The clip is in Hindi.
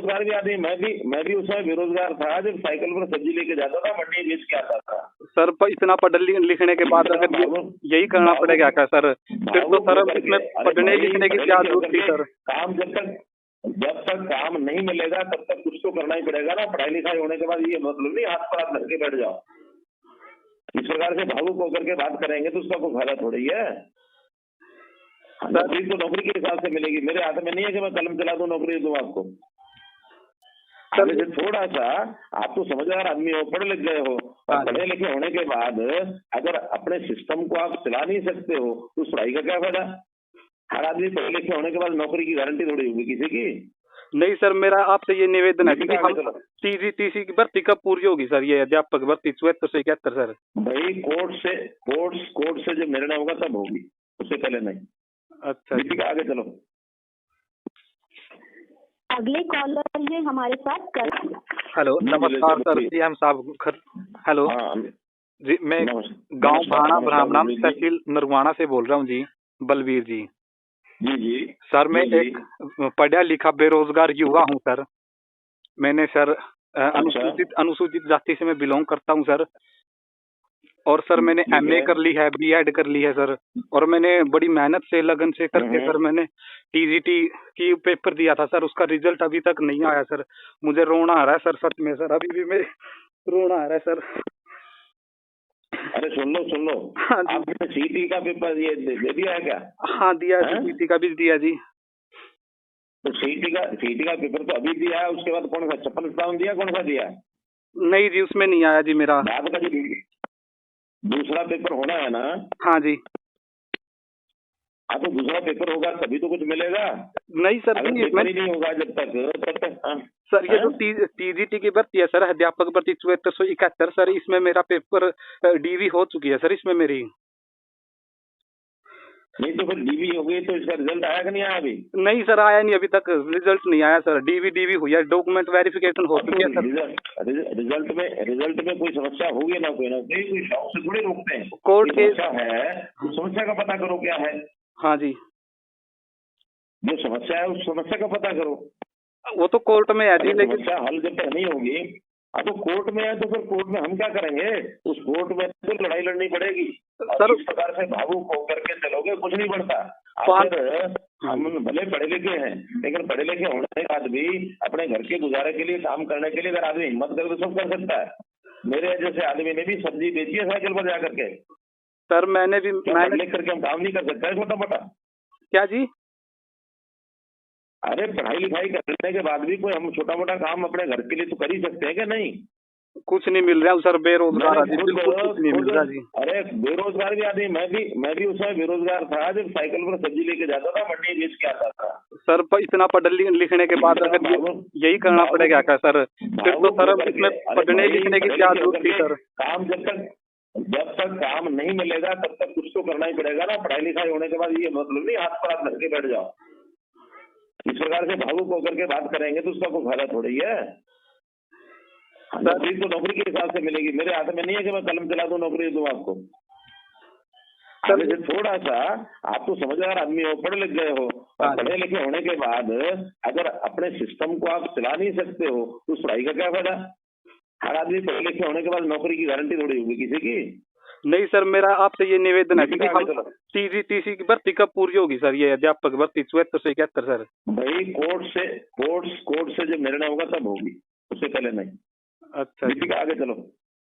बेरोजगार भी आदमी, मैं भी उस समय बेरोजगार था जब साइकिल पर सब्जी लेके जाता था, मंडी बेच के आता था। सर इतना लिखने के बाद अगर यही करना पड़ेगा क्या सर? फिर तो सर इसमें पढ़ने लिखने की क्या जरूरत थी सर? काम जब तक काम नहीं मिलेगा तब तक कुछ तो करना ही पड़ेगा ना। पढ़ाई लिखाई होने के बाद ये मतलब नहीं हाथ पर हाथ रख के बैठ जाओ। इस प्रकार से भावुक होकर के बात करेंगे तो उसका कोई फायदा थोड़ी है। नौकरी तो नौकरी के हिसाब से मिलेगी। मेरे हाथ में नहीं है कि मैं कलम चला दूं नौकरी दूं आपको। थोड़ा सा आप तो समझदार आदमी हो, पढ़े लिख गए हो, और पढ़े लिखे होने के बाद अगर अपने सिस्टम को आप चला नहीं सकते हो तो उस पढ़ाई का क्या फायदा? हर आदमी पढ़े लिखे होने के बाद नौकरी की गारंटी थोड़ी होगी किसी की। नहीं सर, मेरा आपसे ये निवेदन है कि हम टीसी की भर्ती कब पूरी होगी सर? ये अध्यापक भर्ती 74 से 71 सर। भाई कोर्ट से जब निर्णय होगा तब होगी, उससे पहले नहीं। अच्छा ठीक है, आगे चलो। अगले कॉलर है हमारे साथ कर। हेलो, नमस्कार सर, सीएम साहब। हेलो जी, मैं गांव भाना ब्राह्मणाम तहसील नरवाना से बोल रहा हूँ जी, बलवीर जी। जी सर, मैं एक पढ़ा लिखा बेरोजगार युवा हूँ सर। मैंने सर अनुसूचित जाति से मैं बिलोंग करता हूँ सर। और सर मैंने एमए कर ली है, बीएड कर ली है सर। और मैंने बड़ी मेहनत से लगन से करके सर मैंने टीजीटी की पेपर दिया था सर। उसका रिजल्ट अभी तक नहीं आया सर। मुझे रोना आ रहा है सर, सच में सर, अभी भी मैं रोना आ रहा है सर। अरे सुन लो आपने सीटी का पेपर ये दे दिया है क्या? हाँ दिया है, सीटी का भी दिया जी। तो सीटी का पेपर तो अभी दिया है, उसके बाद कौन सा 56 दिया, कौन सा दिया? नहीं जी, उसमें नहीं आया जी मेरा। बाद का जो दूसरा पेपर होना है ना? हाँ जी। हाँ, तो दूसरा पेपर होगा तभी तो कुछ मिलेगा। नहीं सर, अगर पेपर ही नहीं होगा जब तक सर ये जो टीजीटी की भर्ती है सर, अध्यापक भर्ती 7471 सर, इसमें मेरा पेपर डीवी हो चुकी है सर इसमें मेरी। नहीं तो फिर डीवी हो गई तो इसका रिजल्ट आया कि नहीं आया अभी? नहीं सर, आया नहीं, अभी तक रिजल्ट नहीं आया सर। डीवी हुई है, डॉक्यूमेंट वेरिफिकेशन हो चुकी है सर। रिजल्ट में कोई समस्या होगी ना, कोई शौक से थोड़ी रोकते हैं। कोर्ट के है तो समस्या का पता करो क्या है। हाँ जी, जो समस्या है उस समस्या का पता करो। वो तो कोर्ट में है जी, लेकिन समस्या हल जब तक नहीं होगी, अब तो कोर्ट में है तो फिर कोर्ट में हम क्या करेंगे? उस कोर्ट में तो लड़ाई लड़नी पड़ेगी सर। इस प्रकार से भावुक होकर के चलोगे कुछ नहीं बढ़ता। हम भले पढ़े लिखे हैं, लेकिन पढ़े लिखे होने के बाद भी अपने घर के गुजारे के लिए काम करने के लिए अगर आदमी हिम्मत करे तो सब कर सकता है। मेरे जैसे आदमी ने भी सब्जी बेची है साइकिल पर जाकर के सर। मैंने लिख करके हम काम नहीं कर सकते छोटा मोटा? क्या जी? अरे पढ़ाई लिखाई करने के बाद भी कोई हम छोटा मोटा काम अपने घर के लिए तो कर ही सकते हैं क्या? नहीं, कुछ नहीं मिल रहा सर, बेरोजगार आदमी, बिल्कुल कुछ नहीं मिल रहा जी। अरे बेरोजगार भी आदमी, मैं भी उस समय बेरोजगार था जब साइकिल पर सब्जी लेके जाता था, मंडी बेच के आता था। सर इतना लिखने के बाद अगर यही करना पड़ेगा क्या सर? फिर तो सर इसमें पढ़ने लिखने की क्या जरूरत थी सर? काम जब तक काम नहीं मिलेगा तब तक कुछ तो करना ही पड़ेगा ना। पढ़ाई लिखाई होने के बाद ये मतलब नहीं हाथ पर हाथ रख के बैठ जाओ। इस प्रकार से भावुक होकर के बात करेंगे तो उसका कोई फायदा थोड़ी है। नौकरी तो नौकरी के हिसाब से मिलेगी। मेरे हाथ में नहीं है कि मैं कलम चला दूं नौकरी दूं आपको। थोड़ा सा आप तो समझदार आदमी हो, पढ़े लिख गए हो, और पढ़े लिखे होने के बाद अगर अपने सिस्टम को आप चला नहीं सकते हो तो उस पढ़ाई का क्या फायदा? हर आदमी पढ़े लिखे होने के बाद नौकरी की गारंटी थोड़ी होगी किसी की। नहीं सर, मेरा आपसे ये निवेदन है कि हम टीसी की भर्ती कब पूरी होगी सर? ये अध्यापक भर्ती 74 से 71 सर। भाई कोर्ट से जब निर्णय होगा तब होगी, उससे पहले नहीं। अच्छा, ठीक है, आगे चलो।